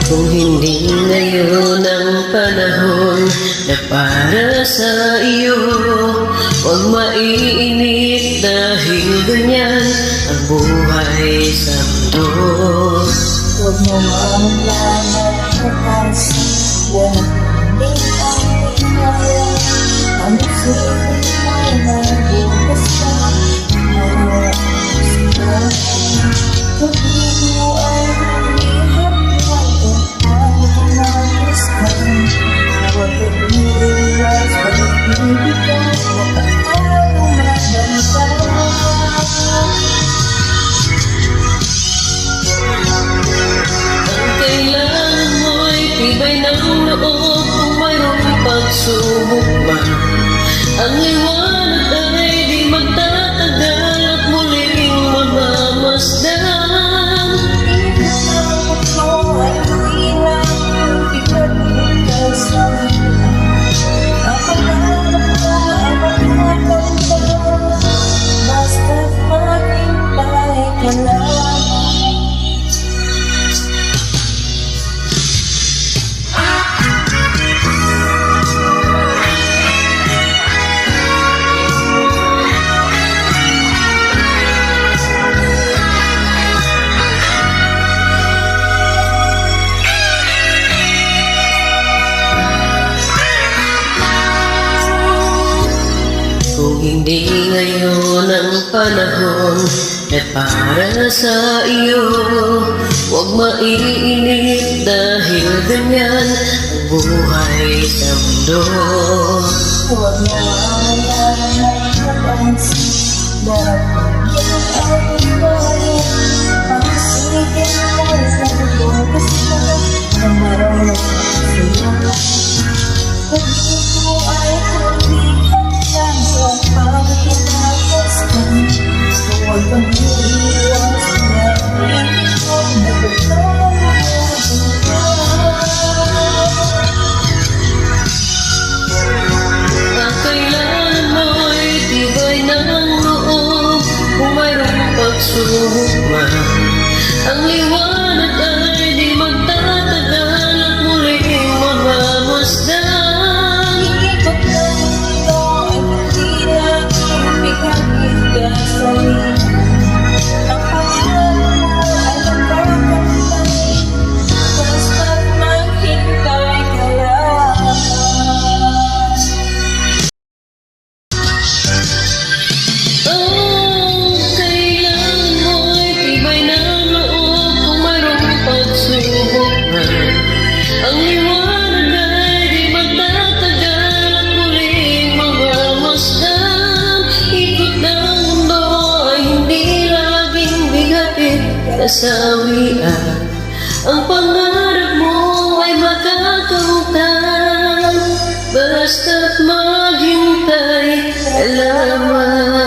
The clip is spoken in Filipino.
Kung hindi ngayon ang panahon na para sa iyo, huwag maiinip dahil ganyan ang buhay sa mundo. Huwag mo maalaman na kasi yan hindi ang pinala. Ang isipin mo na bukas ka mga isipin. Hindi mo ay lumihap ang ginagis ka. Huwag ka umiiwas, pag-ibig ka, huwag ka lumadamta. Kailangan mo'y tibay ng loob kung mayroong pagsubok man. Ang liwanag ay di magtatagal at muling mamamasdan. Ipangarap mo ay hindi lang bigat ikaw sa vida. Ang pangarap mo ay magkakanta, basta't maghintay ka lang. Kung hindi ngayon ang panahon na para sa iyo, huwag maiinip dahil ganyan ang buhay sa mundo. Huwag mo maalaman na pansin dahil yan ang bayan. Ang sigil mo sa bukas na na marunong sa'yo. Pag-ibig mo ay kumikitan sa pagkinakas ka. Huwag kang iiwas dahil ikaw na pagkakaroon ka. Ang kailangan mo'y tibay ng loob kung mayroong pagsubok man. Ang liwanag ay di magtatagal at muling mamamasdan. Ikot ng mundo ay hindi laging bigagin ka sa iyo. Ang pangalan mo ay magkakantay, basta't maghintay ka lang. Kailangan mo'y tibay ng loob kung mayroong pagsubok man. Ang liwanag ay di magtatagal at muling mamamasdan. Ikot ng mundo ay hindi laging bigatin kasawian. Ang pangarap mo ay makakamtan, basta't maghintay ka lamang.